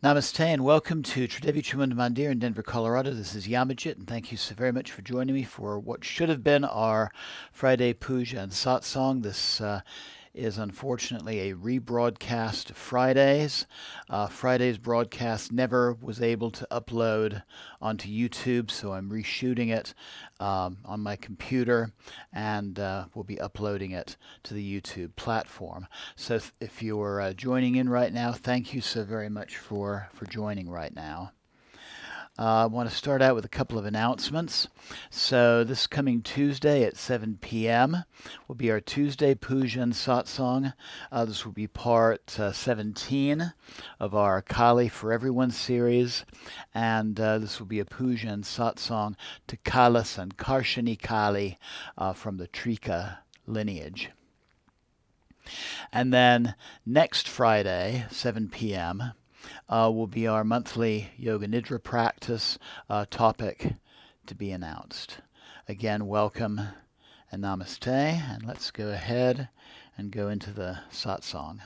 Namaste and welcome to Tridevi Chamunda Mandir in Denver, Colorado. This is Yamajit, and thank you so very much for joining me for what should have been our Friday Puja and Satsang. This is unfortunately a rebroadcast of Fridays. Friday's broadcast never was able to upload onto YouTube, so I'm reshooting it on my computer and we'll be uploading it to the YouTube platform. So if you're joining in right now, thank you so very much for joining right now. I want to start out with a couple of announcements. So this coming Tuesday at 7 p.m. will be our Tuesday Puja and Satsang. This will be part 17 of our Kali for Everyone series. And this will be a Puja and Satsang to Kalas and Karshani Kali from the Trika lineage. And then next Friday, 7 p.m., will be our monthly Yoga Nidra practice topic to be announced. Again, welcome and namaste, and let's go ahead and go into the satsang.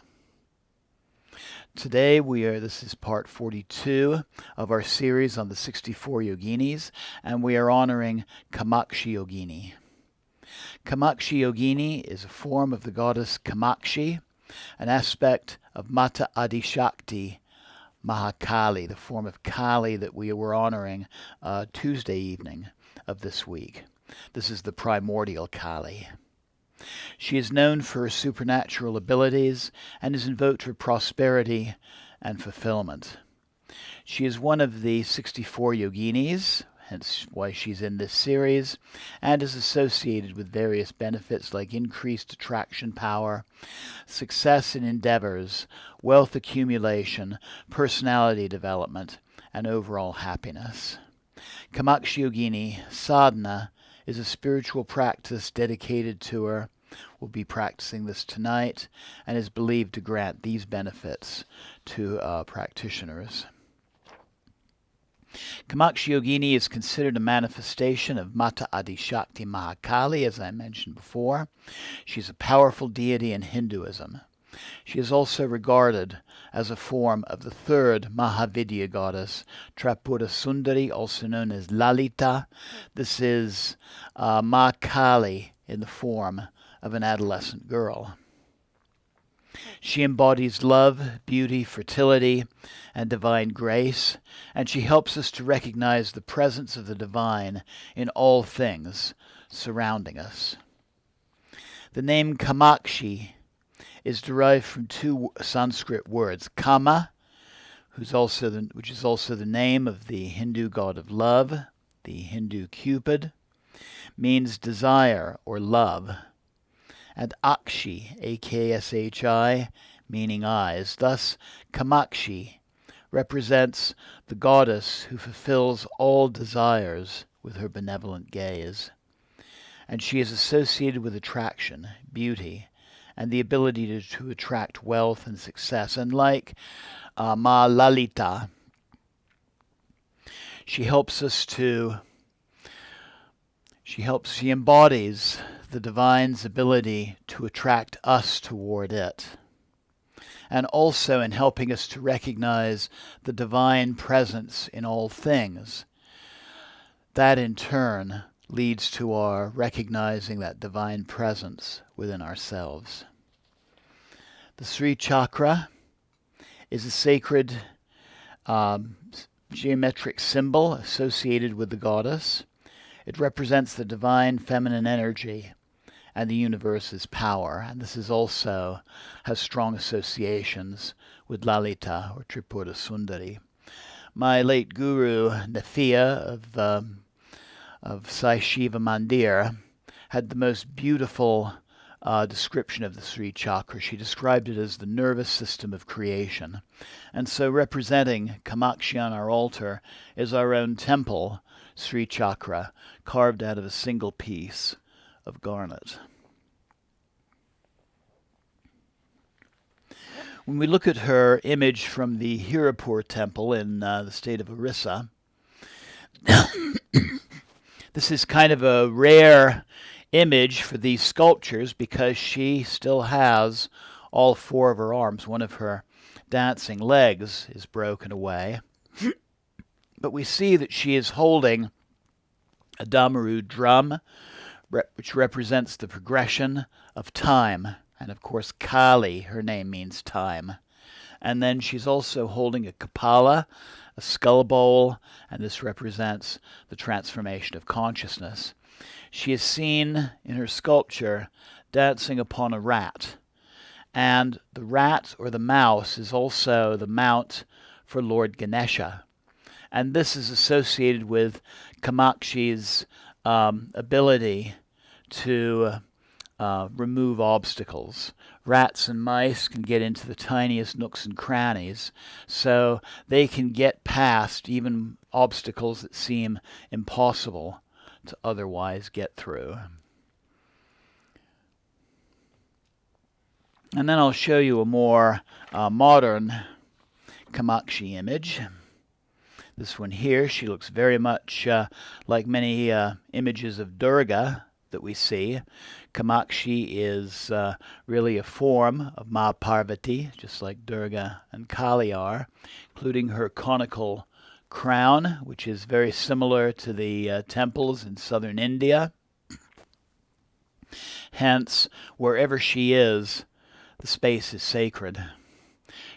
Today this is part 42 of our series on the 64 Yoginis, and we are honoring Kamakshi Yogini. Kamakshi Yogini is a form of the goddess Kamakshi, an aspect of Mata Adishakti Mahakali, the form of Kali that we were honoring Tuesday evening of this week. This is the primordial Kali. She is known for her supernatural abilities and is invoked for prosperity and fulfillment. She is one of the 64 Yoginis, hence why she's in this series, and is associated with various benefits like increased attraction power, success in endeavors, wealth accumulation, personality development, and overall happiness. Kamakshi Yogini sadhana is a spiritual practice dedicated to her. We'll be practicing this tonight and is believed to grant these benefits to practitioners. Kamakshi Yogini is considered a manifestation of Mata Adishakti Mahakali, as I mentioned before. She's a powerful deity in Hinduism. She is also regarded as a form of the third Mahavidya goddess, Tripura Sundari, also known as Lalita. This is Ma Kali in the form of an adolescent girl. She embodies love, beauty, fertility, and divine grace, and she helps us to recognize the presence of the divine in all things surrounding us. The name Kamakshi is derived from two Sanskrit words, Kama, which is also the name of the Hindu god of love, the Hindu Cupid, means desire or love, and Akshi, A-K-S-H-I, meaning eyes. Thus, Kamakshi represents the goddess who fulfills all desires with her benevolent gaze. And she is associated with attraction, beauty, and the ability to attract wealth and success. And like Ma Lalita, she embodies the divine's ability to attract us toward it, and also in helping us to recognize the divine presence in all things. That in turn leads to our recognizing that divine presence within ourselves. The Sri Chakra is a sacred geometric symbol associated with the goddess. It represents the divine feminine energy and the universe's power, and this is also has strong associations with Lalita or Tripura Sundari. My late guru Nafia of Sai Shiva Mandir had the most beautiful description of the Sri Chakra. She described it as the nervous system of creation, and so representing Kamakshi on our altar is our own temple Sri Chakra, carved out of a single piece of garnet. When we look at her image from the Hirapur temple in the state of Orissa, this is kind of a rare image for these sculptures because she still has all four of her arms. One of her dancing legs is broken away. But we see that she is holding a Damaru drum, which represents the progression of time. And of course, Kali, her name means time. And then she's also holding a kapala, a skull bowl, and this represents the transformation of consciousness. She is seen in her sculpture dancing upon a rat. And the rat or the mouse is also the mount for Lord Ganesha. And this is associated with Kamakshi's ability to remove obstacles. Rats and mice can get into the tiniest nooks and crannies, so they can get past even obstacles that seem impossible to otherwise get through. And then I'll show you a more modern Kamakshi image. This one here, she looks very much like many images of Durga that we see. Kamakshi is really a form of Ma Parvati, just like Durga and Kali are, including her conical crown, which is very similar to the temples in southern India. Hence, wherever she is, the space is sacred.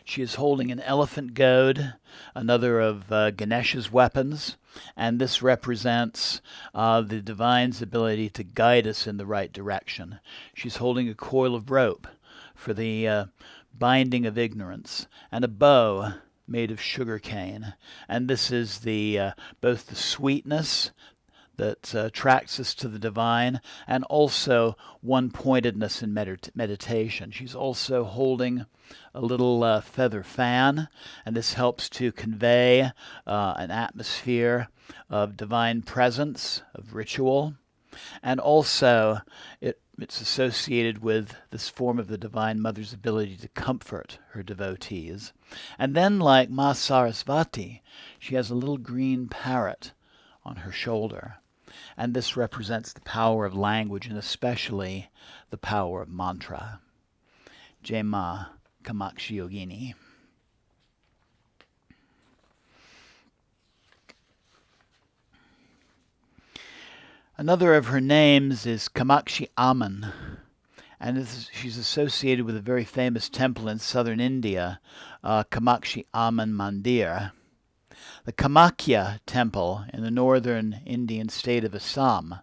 She is holding an elephant goad, another of Ganesha's weapons, and this represents the divine's ability to guide us in the right direction. She's holding a coil of rope for the binding of ignorance, and a bow made of sugar cane. And this is the both the sweetness that attracts us to the divine, and also one-pointedness in meditation. She's also holding a little feather fan, and this helps to convey an atmosphere of divine presence, of ritual. And also, it's associated with this form of the Divine Mother's ability to comfort her devotees. And then, like Ma Sarasvati, she has a little green parrot on her shoulder. And this represents the power of language, and especially the power of mantra. Jai Ma, Kamakshi Yogini. Another of her names is Kamakshi Amman, and she's associated with a very famous temple in southern India, Kamakshi Amman Mandir. The Kamakya temple in the northern Indian state of Assam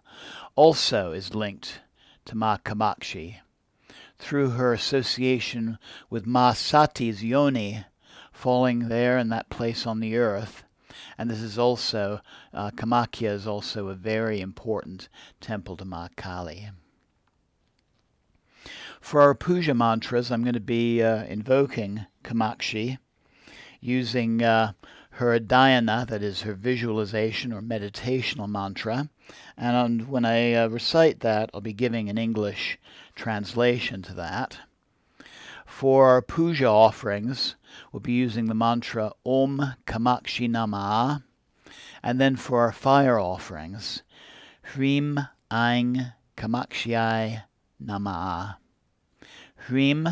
also is linked to Ma Kamakshi through her association with Ma Sati's Yoni, falling there in that place on the earth. And this is also, Kamakya is also a very important temple to Ma Kali. For our puja mantras, I'm going to be invoking Kamakshi using her dhyana, that is her visualization or meditational mantra. And when I recite that, I'll be giving an English translation to that. For our puja offerings, we'll be using the mantra Om Kamakshi Namah. And then for our fire offerings, Hrim Aing Kamakshiyai Namah. Hrim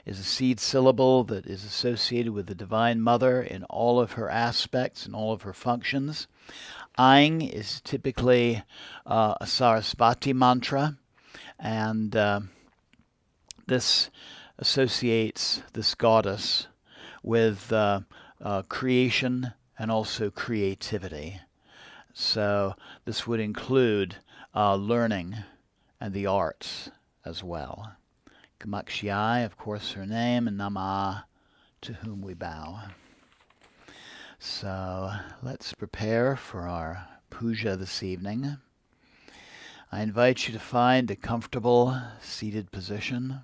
is a seed syllable that is associated with the Divine Mother in all of her aspects and all of her functions. Aing is typically a Sarasvati mantra, and this associates this goddess with creation and also creativity. So this would include learning and the arts as well. Kamakshiyai, of course, her name, and Namah, to whom we bow. So let's prepare for our puja this evening. I invite you to find a comfortable seated position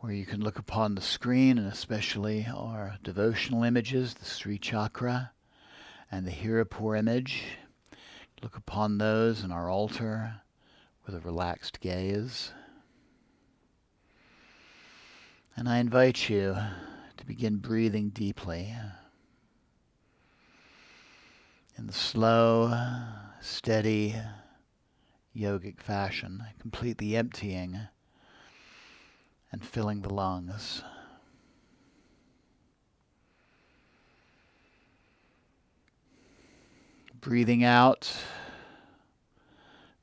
where you can look upon the screen, and especially our devotional images, the Sri Chakra and the Hirapur image. Look upon those in our altar with a relaxed gaze. And I invite you to begin breathing deeply in the slow, steady, yogic fashion, completely emptying and filling the lungs. Breathing out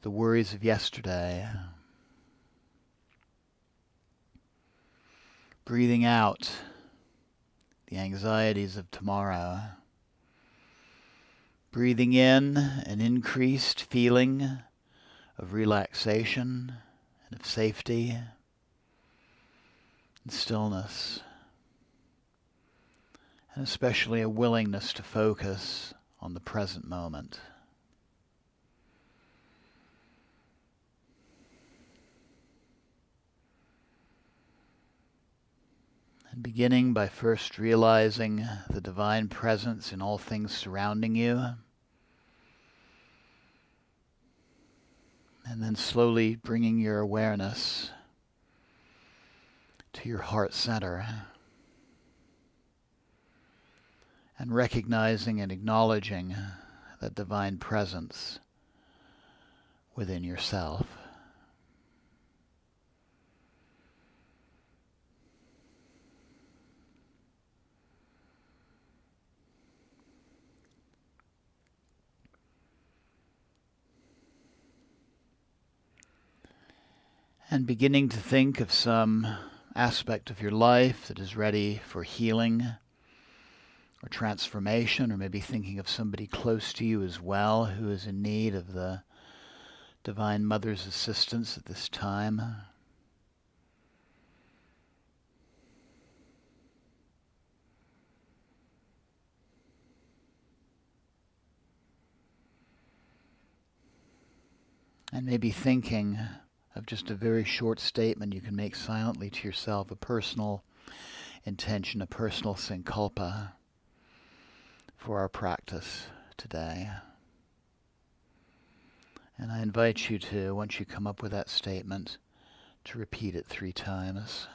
the worries of yesterday. Breathing out the anxieties of tomorrow. Breathing in an increased feeling of relaxation and of safety and stillness, and especially a willingness to focus on the present moment. And beginning by first realizing the divine presence in all things surrounding you, and then slowly bringing your awareness to your heart center and recognizing and acknowledging that divine presence within yourself. And beginning to think of some aspect of your life that is ready for healing or transformation, or maybe thinking of somebody close to you as well who is in need of the Divine Mother's assistance at this time. And maybe thinking of just a very short statement you can make silently to yourself, a personal intention, a personal sankalpa for our practice today. And I invite you to, once you come up with that statement, to repeat it 3 times.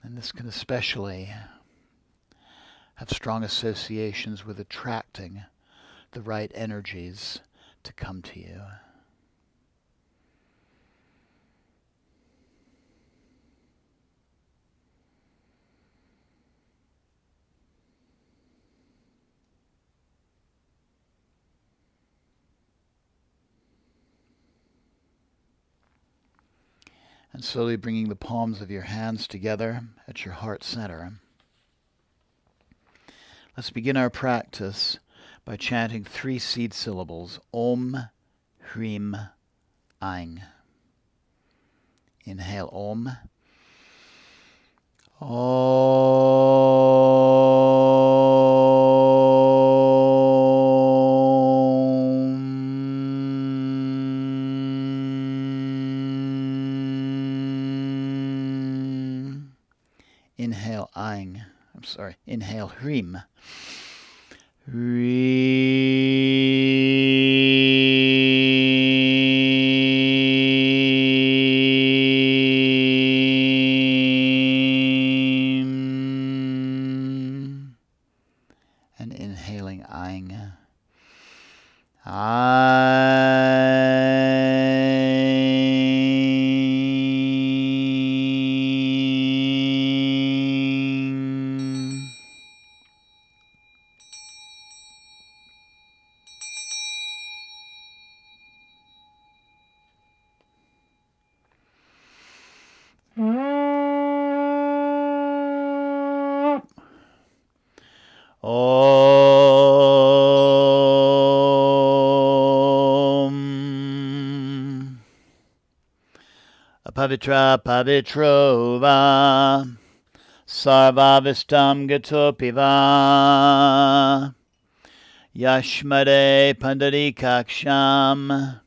And this can especially have strong associations with attracting the right energies to come to you. And slowly bringing the palms of your hands together at your heart center. Let's begin our practice by chanting 3 seed syllables. Om, Hrim, Aing. Inhale Om. Inhale Aing. Inhale Hrim. And inhaling Aing. Om. Apavitra pavitrova sarvavistam gatopiva yashmade pandarikaksham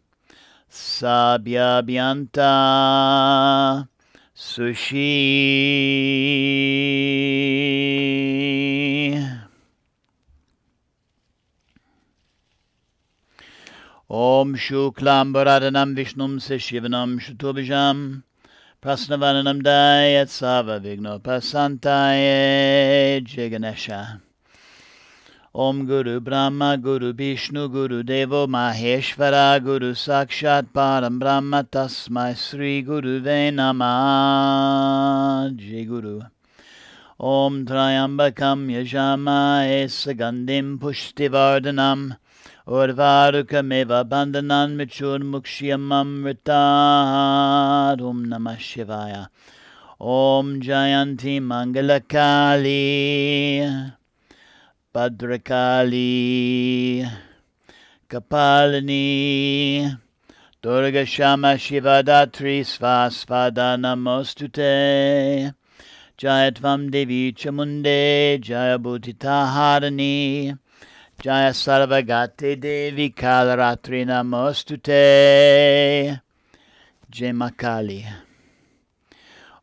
sabhyabhyanta sushi. Om Shuklam Bharadhanam Vishnum Seshivanam Shatobhijam Prasnavananam Dayat Sava Vigno Pasantaye Jaganesha. Om Guru Brahma Guru Vishnu Guru Devo Maheshvara Guru Sakshat Param Brahma Tasmai Sri Guru Ve Namah. Jai Guru. Om Trayambakam Yajamaye Sagandim Pushtivardhanam Urvarukam Bandhanan Michur Mukshiyamam Ritad. Om Namah Shivaya. Om Jayanti Mangalakali Bhadrakali Kapalini Durga Shama Shivadatri Svasvada Namostute. Jayatvam Devi Chamunde Jaya Bhutita Harani Jaya Sarvagate Devi Kalaratri Namostute. Jai Makali.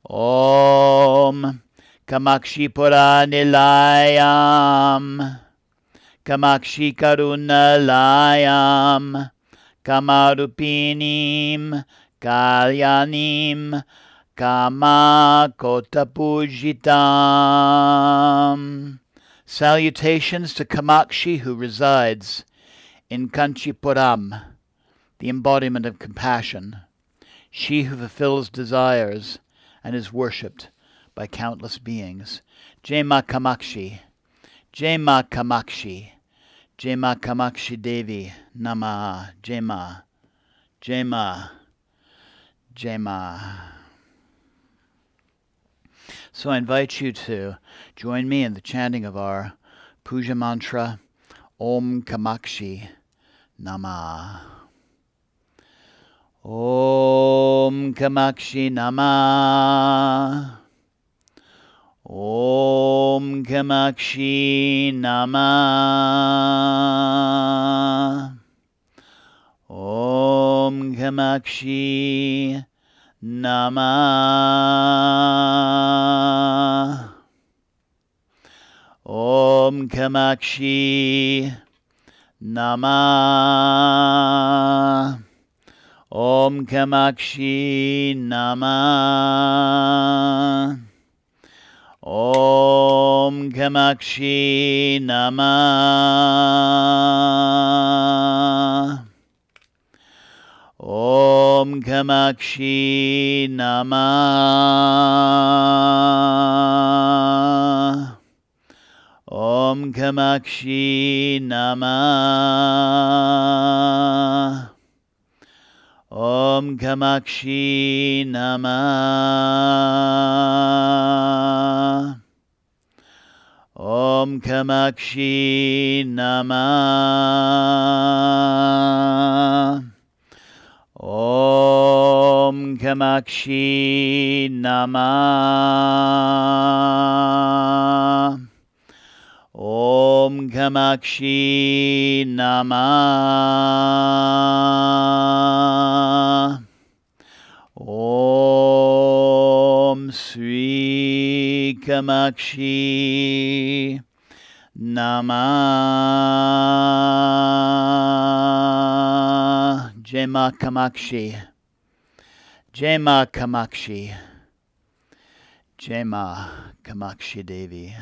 Om Kamakshi Pura Nilayam Kamakshi Karuna Layam Kamarupinim Kalyanim Kama Kotapujitam. Salutations to Kamakshi, who resides in Kanchipuram, the embodiment of compassion, she who fulfills desires and is worshipped by countless beings. Jai Ma Kamakshi, Jai Ma Kamakshi, Jai Ma Kamakshi Devi Namah. Jai Ma, Jai Ma, Jai Ma. So I invite you to join me in the chanting of our Puja mantra, Om Kamakshi Namah. Om Kamakshi Namah. Om Kamakshi Namah. Om Kamakshi Namah. Om Kamakshi Namah. Om Kamakshi Namah. Om Kamakshi Namah. Om Kamakshi Namah. Om Kamakshi Namah. Om Kamakshi Namah. Om Kamakshi Namah. Om Kamakshi Namah. Om Kamakshi Namah. Om Sri Kamakshi Namah. Jai Ma Kamakshi. Jai Ma Kamakshi. Jai Ma Kamakshi Devi.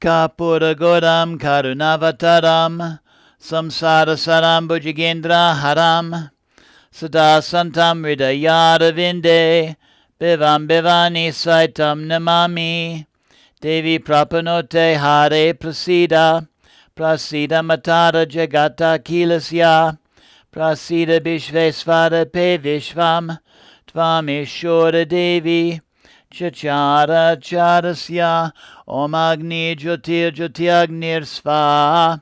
Kapura Godam Karunavataram Samsara Saram Bhujagendra Haram Sada Santam Hridayada Vinde Bivam Bivani Saitam Namami Devi Prapanote Hare Prasida Prasida Matara Jagata Kilasya Prasida Vishvesvara Pe Vishvam Tvamishora Devi Chachara Charasya Om Agni Jyotir Jyotiagnir Svaha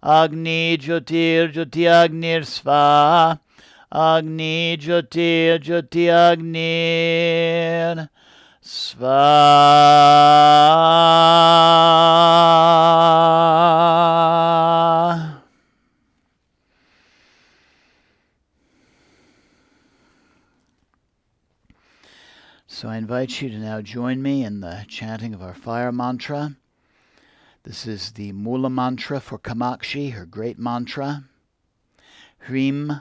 Agni Jyotir Jyotiagnir Svaha Agni Jyotir Jyotiagnir Svaha. So I invite you to now join me in the chanting of our fire mantra. This is the Mula mantra for Kamakshi, her great mantra. Hrim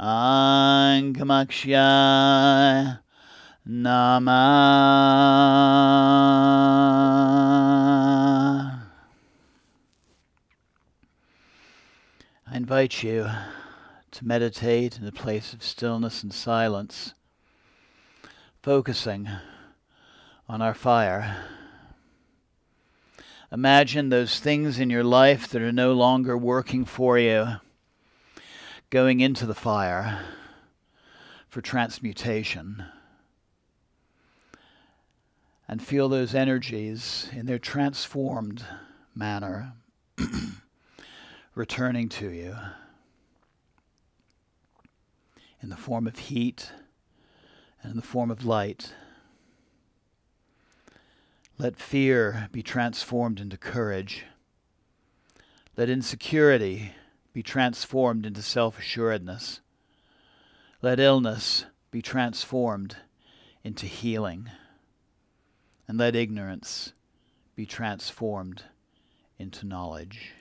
Kamakshi Nama. I invite you to meditate in a place of stillness and silence, focusing on our fire. Imagine those things in your life that are no longer working for you going into the fire for transmutation. And feel those energies in their transformed manner returning to you in the form of heat and in the form of light. Let fear be transformed into courage. Let insecurity be transformed into self-assuredness. Let illness be transformed into healing. And let ignorance be transformed into knowledge.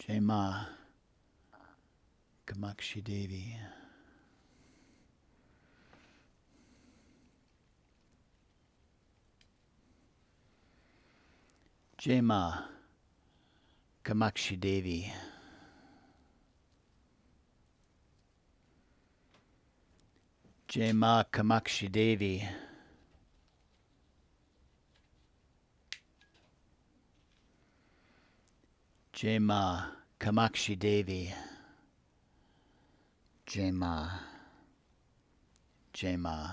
Jai Ma Kamakshi Devi. Jai Ma Kamakshi Devi. Jai Ma Kamakshi Devi. Jai Ma Kamakshi Devi. Jai Ma. Jai Ma.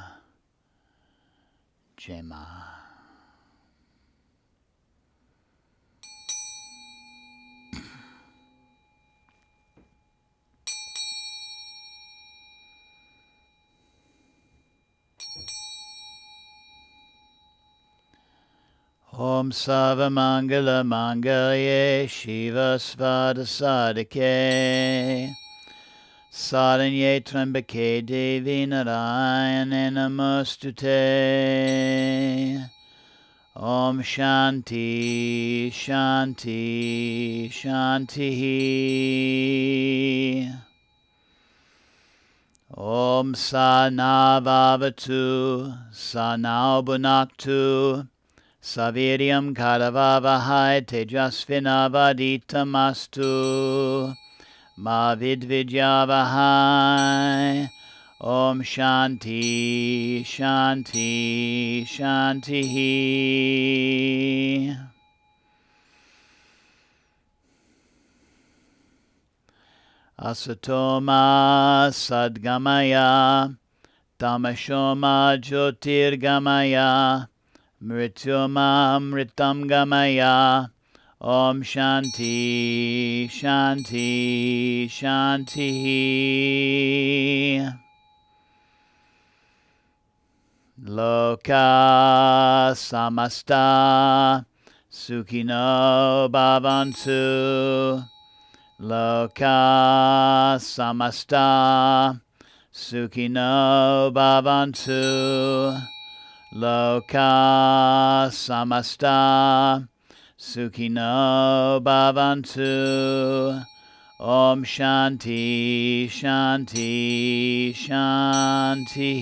Jai Ma. Om Sava Mangala Mangalye Shiva Svada Sadike Saranye Trambake Devi Narayane Namostute. Om Shanti Shanti Shanti. Om Sana Vavatu Sana Bunaktu Saviryam Karavavahai Tejasvinavaditamastu Ma Vidvidyavahai. Om Shanti Shanti Shanti. Asatoma Sadgamaya Tamashoma Jyotirgamaya Mrityoma Mritam Gamaya. Om Shanti Shanti Shanti. Loka samasta sukhino bhavantu. Loka samasta sukhino bhavantu. Loka samasta sukhino bhavantu. Om Shanti Shanti Shanti.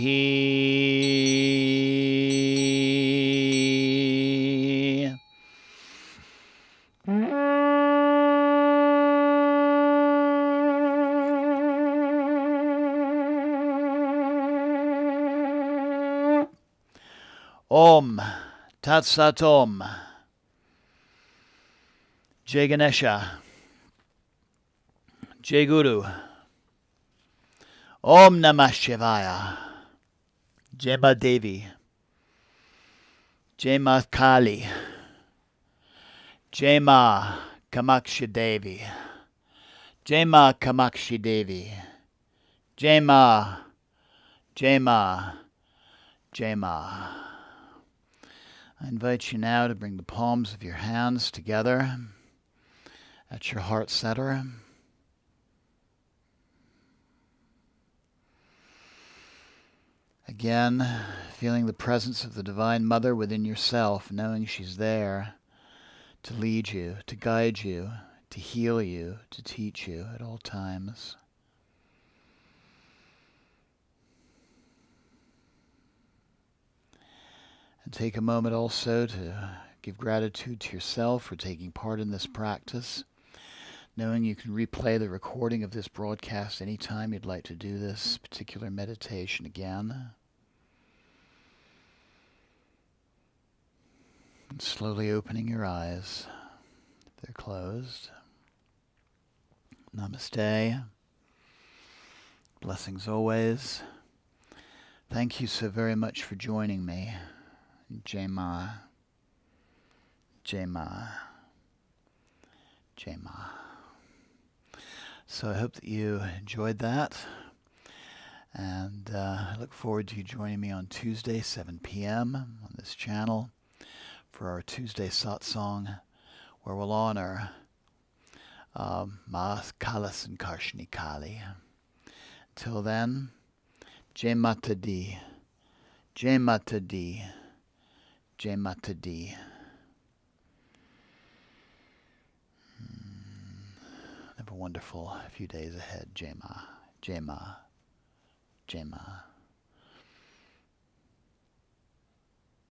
Om Tat Sat Om. Jai Ganesha. Jai Guru. Om Namah Shivaya. Jai Ma Devi. Jai Ma Kali. Jai Ma Kamakshi Devi. Jai Ma Kamakshi Devi. Jai Ma. Jai Ma. Jai Ma. I invite you now to bring the palms of your hands together at your heart center. Again, feeling the presence of the Divine Mother within yourself, knowing she's there to lead you, to guide you, to heal you, to teach you at all times. And take a moment also to give gratitude to yourself for taking part in this practice, knowing you can replay the recording of this broadcast anytime you'd like to do this particular meditation again. And slowly opening your eyes if they're closed. Namaste. Blessings always. Thank you so very much for joining me. Jai Ma. Jai Ma. Jai Ma. So I hope that you enjoyed that. And I look forward to you joining me on Tuesday, 7 p.m. on this channel for our Tuesday Satsang, where we'll honor Ma Kalas and Karshni Kali. Till then, Jai Mata Di. Jai Mata Di. Jai Mata Di. Have a wonderful few days ahead. Jai Ma. Jai Ma. Jai Ma.